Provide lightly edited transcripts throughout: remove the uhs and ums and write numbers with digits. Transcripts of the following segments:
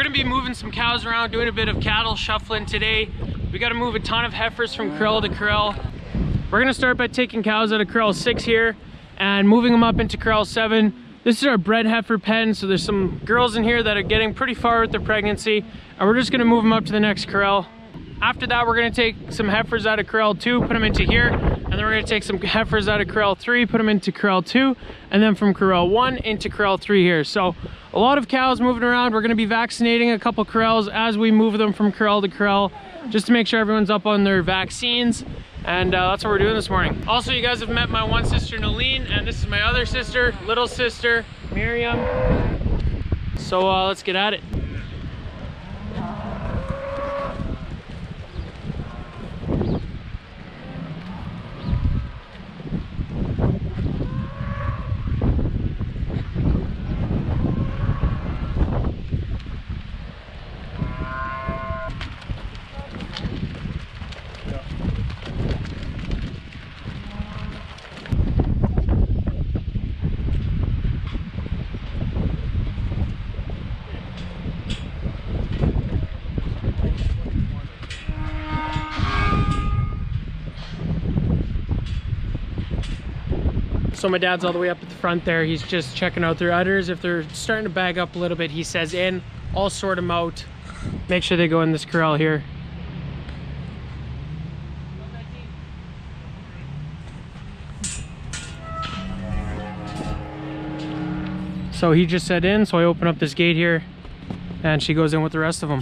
gonna be moving some cows around, doing a bit of cattle shuffling today. We gotta move a ton of heifers from corral to corral. We're gonna start by taking cows out of corral 6 here and moving them up into corral 7. This is our bred heifer pen, so there's some girls in here that are getting pretty far with their pregnancy, and we're just gonna move them up to the next corral. After that, we're gonna take some heifers out of corral 2, put them into here, and then we're gonna take some heifers out of corral 3, put them into corral 2, and then from corral 1 into corral 3 here. So a lot of cows moving around. We're gonna be vaccinating a couple corrals as we move them from corral to corral, just to make sure everyone's up on their vaccines. And that's what we're doing this morning. Also, you guys have met my one sister, Nalene, and this is my other sister, little sister, Miriam. So let's get at it. So my dad's all the way up at the front there. He's just checking out their udders. If they're starting to bag up a little bit, he says in. I'll sort them out. Make sure they go in this corral here. So he just said in, so I open up this gate here and she goes in with the rest of them.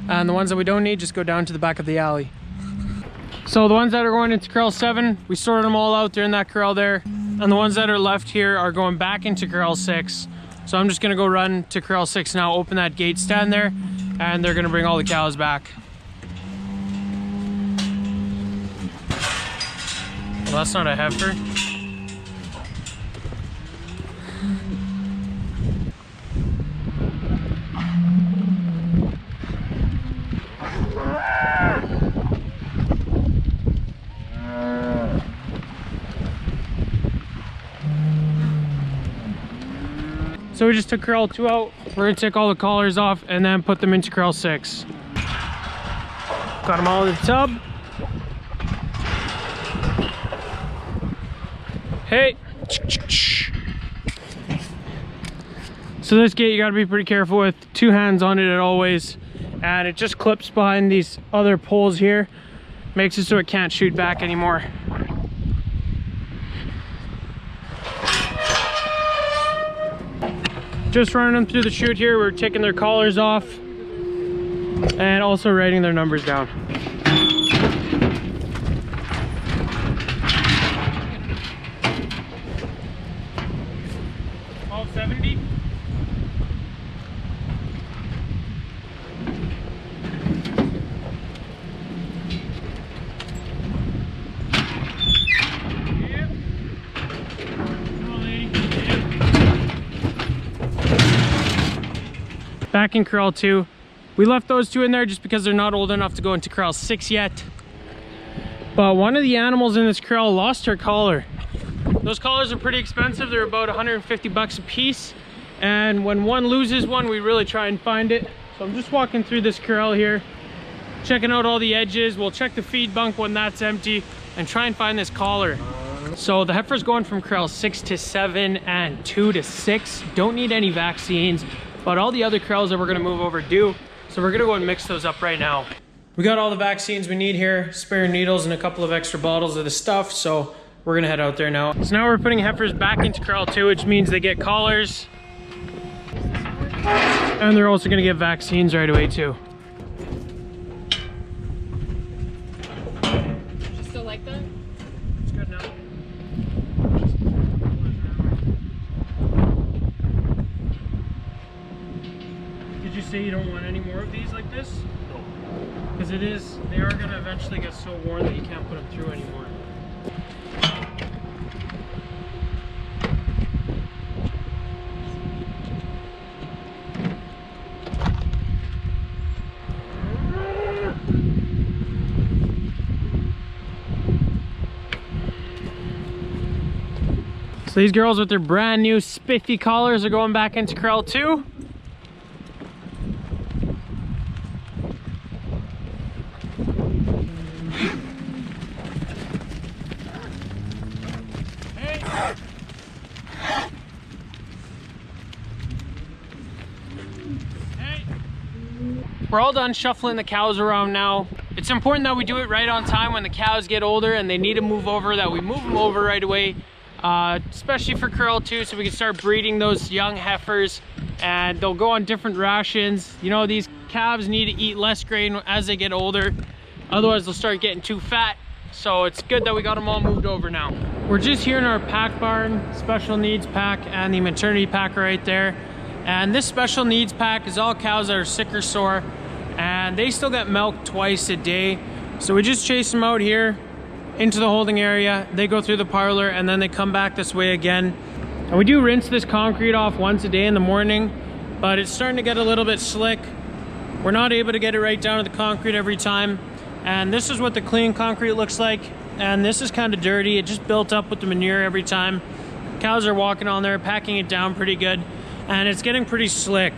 And the ones that we don't need just go down to the back of the alley. So the ones that are going into corral 7, we sorted them all out. They're in that corral there. And the ones that are left here are going back into corral 6. So I'm just gonna go run to corral 6 now, open that gate, stand there, and they're gonna bring all the cows back. Well, that's not a heifer. So we just took corral 2 out. We're gonna take all the collars off and then put them into corral 6. Got them all in the tub. Hey. So this gate you gotta be pretty careful with. 2 hands on it at always. And it just clips behind these other poles here. Makes it so it can't shoot back anymore. Just running them through the chute here. We're taking their collars off and also writing their numbers down. $12.70. Back in corral 2. We left those 2 in there just because they're not old enough to go into corral 6 yet. But one of the animals in this corral lost her collar. Those collars are pretty expensive. They're about 150 bucks a piece. And when one loses one, we really try and find it. So I'm just walking through this corral here, checking out all the edges. We'll check the feed bunk when that's empty and try and find this collar. So the heifer's going from corral 6 to 7 and 2 to 6. Don't need any vaccines. But all the other corrals that we're gonna move over do. So we're gonna go and mix those up right now. We got all the vaccines we need here, spare needles and a couple of extra bottles of the stuff. So we're gonna head out there now. So now we're putting heifers back into corral 2, which means they get collars. And they're also gonna get vaccines right away too. You still like that? It's good now. Did you say you don't want any more of these like this? No. Because they are going to eventually get so worn that you can't put them through anymore. So these girls with their brand new spiffy collars are going back into corral 2. We're all done shuffling the cows around now. It's important that we do it right on time when the cows get older and they need to move over, that we move them over right away, especially for corral 2, so we can start breeding those young heifers, and they'll go on different rations. You know, these calves need to eat less grain as they get older, otherwise they'll start getting too fat. So it's good that we got them all moved over now. We're just here in our pack barn, special needs pack and the maternity pack right there. And this special needs pack is all cows that are sick or sore, and they still get milked twice a day. So we just chase them out here into the holding area. They go through the parlor and then they come back this way again. And we do rinse this concrete off once a day in the morning, but it's starting to get a little bit slick. We're not able to get it right down to the concrete every time. And this is what the clean concrete looks like. And this is kind of dirty. It just built up with the manure every time. Cows are walking on there, packing it down pretty good, and it's getting pretty slick.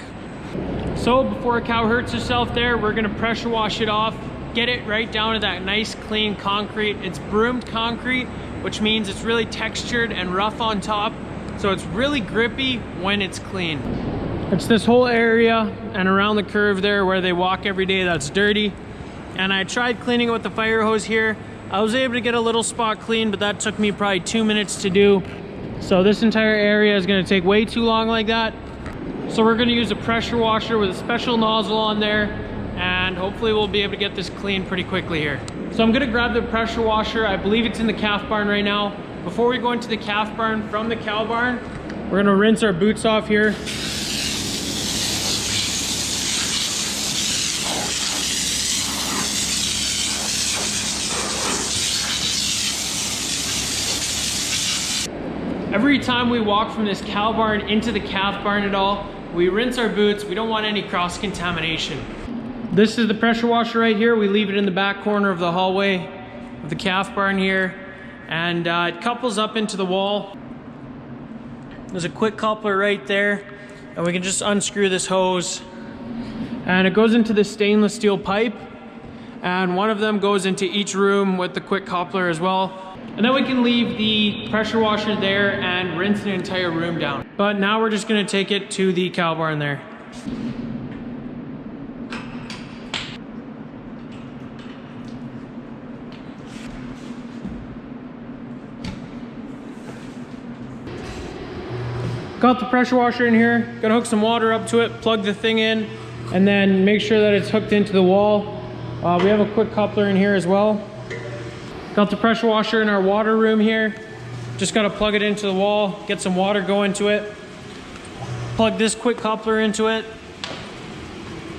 So before a cow hurts herself there, we're gonna pressure wash it off, get it right down to that nice clean concrete. It's broomed concrete, which means it's really textured and rough on top, so it's really grippy when it's clean. It's this whole area and around the curve there where they walk every day that's dirty. And I tried cleaning it with the fire hose here. I was able to get a little spot clean, but that took me probably 2 minutes to do. So this entire area is gonna take way too long like that. So we're gonna use a pressure washer with a special nozzle on there, and hopefully we'll be able to get this clean pretty quickly here. So I'm gonna grab the pressure washer. I believe it's in the calf barn right now. Before we go into the calf barn from the cow barn, we're gonna rinse our boots off here. Every time we walk from this cow barn into the calf barn at all, we rinse our boots. We don't want any cross-contamination. This is the pressure washer right here. We leave it in the back corner of the hallway of the calf barn here, and it couples up into the wall. There's a quick coupler right there, and we can just unscrew this hose, and it goes into the stainless steel pipe, and one of them goes into each room with the quick coupler as well. And then we can leave the pressure washer there and rinse the entire room down. But now we're just gonna take it to the cow barn there. Got the pressure washer in here, gonna hook some water up to it, plug the thing in, and then make sure that it's hooked into the wall. We have a quick coupler in here as well. Got the pressure washer in our water room here. Just gotta plug it into the wall, get some water going to it. Plug this quick coupler into it.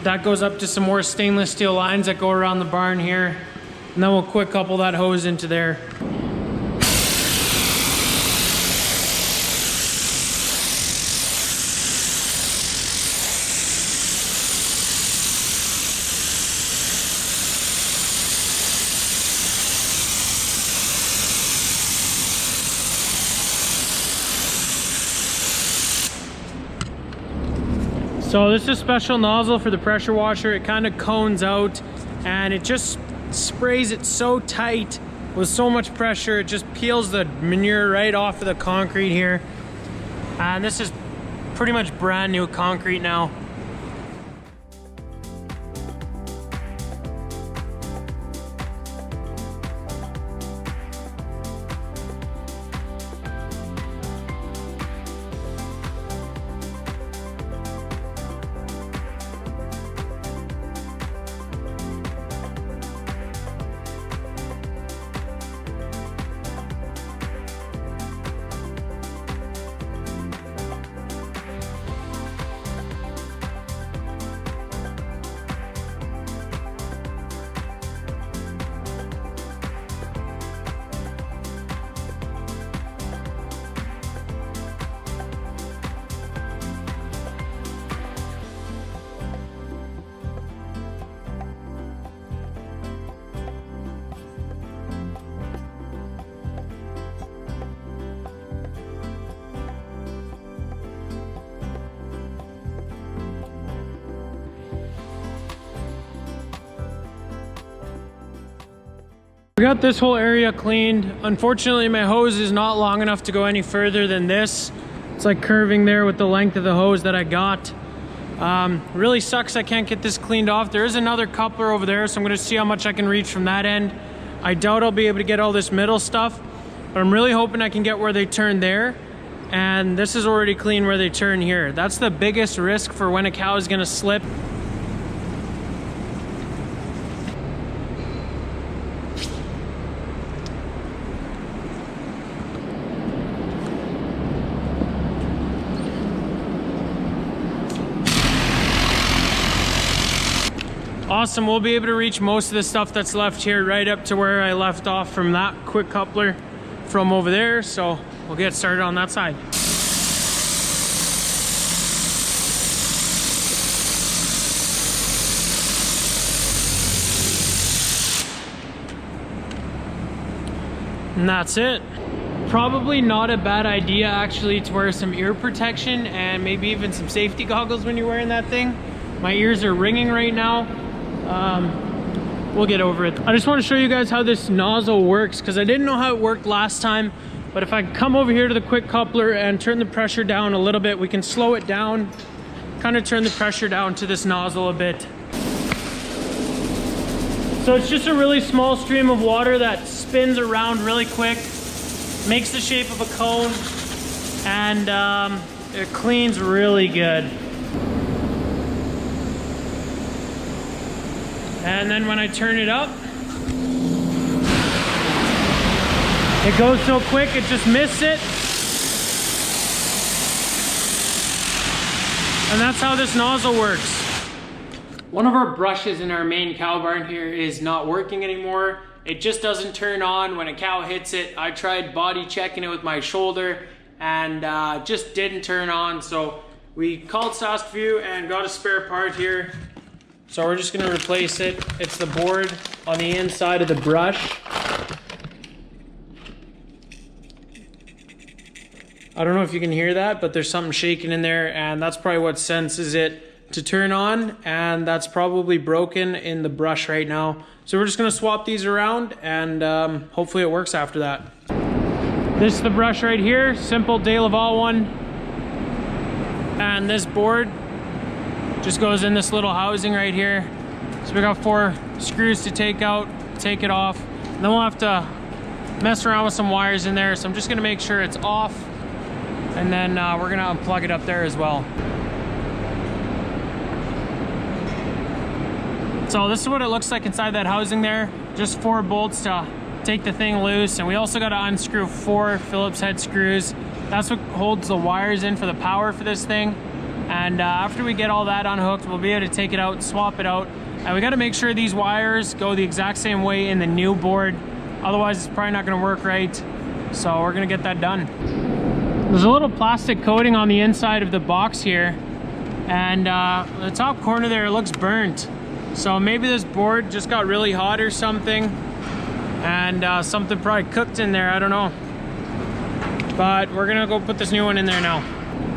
That goes up to some more stainless steel lines that go around the barn here. And then we'll quick couple that hose into there. So this is a special nozzle for the pressure washer. It kind of cones out and it just sprays it so tight with so much pressure. It just peels the manure right off of the concrete here. And this is pretty much brand new concrete now. We got this whole area cleaned. Unfortunately, my hose is not long enough to go any further than this. It's like curving there with the length of the hose that I got. Really sucks I can't get this cleaned off. There is another coupler over there, so I'm gonna see how much I can reach from that end. I doubt I'll be able to get all this middle stuff, but I'm really hoping I can get where they turn there. And this is already clean where they turn here. That's the biggest risk for when a cow is gonna slip. Awesome, we'll be able to reach most of the stuff that's left here right up to where I left off from that quick coupler from over there. So we'll get started on that side. And that's it. Probably not a bad idea actually to wear some ear protection and maybe even some safety goggles when you're wearing that thing. My ears are ringing right now. We'll get over it. I just want to show you guys how this nozzle works because I didn't know how it worked last time. But if I come over here to the quick coupler and turn the pressure down a little bit, we can slow it down, kind of turn the pressure down to this nozzle a bit. So it's just a really small stream of water that spins around really quick, makes the shape of a cone, and it cleans really good. And then when I turn it up, it goes so quick, it just missed it. And that's how this nozzle works. One of our brushes in our main cow barn here is not working anymore. It just doesn't turn on when a cow hits it. I tried body checking it with my shoulder and just didn't turn on. So we called Saskview and got a spare part here. So we're just gonna replace it. It's the board on the inside of the brush. I don't know if you can hear that, but there's something shaking in there, and that's probably what senses it to turn on, and that's probably broken in the brush right now. So we're just gonna swap these around, and hopefully it works after that. This is the brush right here, simple De Laval one. And this board just goes in this little housing right here. So we got 4 screws to take out, take it off. And then we'll have to mess around with some wires in there. So I'm just gonna make sure it's off. And then we're gonna unplug it up there as well. So this is what it looks like inside that housing there. Just 4 bolts to take the thing loose. And we also gotta unscrew 4 Phillips head screws. That's what holds the wires in for the power for this thing. And after we get all that unhooked, we'll be able to take it out, swap it out. And we gotta make sure these wires go the exact same way in the new board. Otherwise, it's probably not gonna work right. So we're gonna get that done. There's a little plastic coating on the inside of the box here. And the top corner there, it looks burnt. So maybe this board just got really hot or something. And something probably cooked in there, I don't know. But we're gonna go put this new one in there now.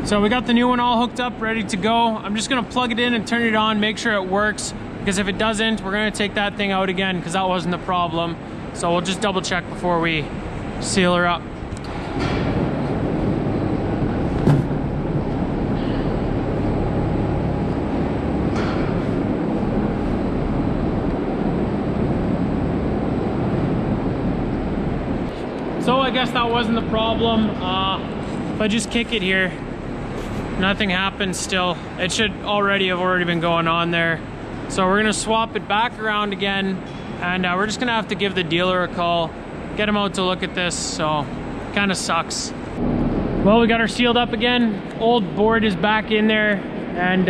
So we got the new one all hooked up, ready to go. I'm just gonna plug it in and turn it on, make sure it works. Because if it doesn't, we're gonna take that thing out again because that wasn't the problem. So we'll just double check before we seal her up. So I guess that wasn't the problem. If I just kick it here, nothing happens still. It should already have been going on there. So we're gonna swap it back around again, and we're just gonna have to give the dealer a call, get him out to look at this. So kind of sucks. Well, we got her sealed up again. Old board is back in there, and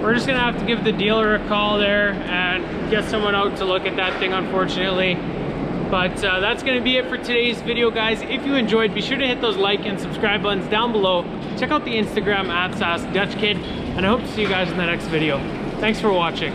we're just gonna have to give the dealer a call there and get someone out to look at that thing, unfortunately. But that's gonna be it for today's video, guys. If you enjoyed, be sure to hit those like and subscribe buttons down below. Check out the Instagram @SaskDutchKid, and I hope to see you guys in the next video. Thanks for watching.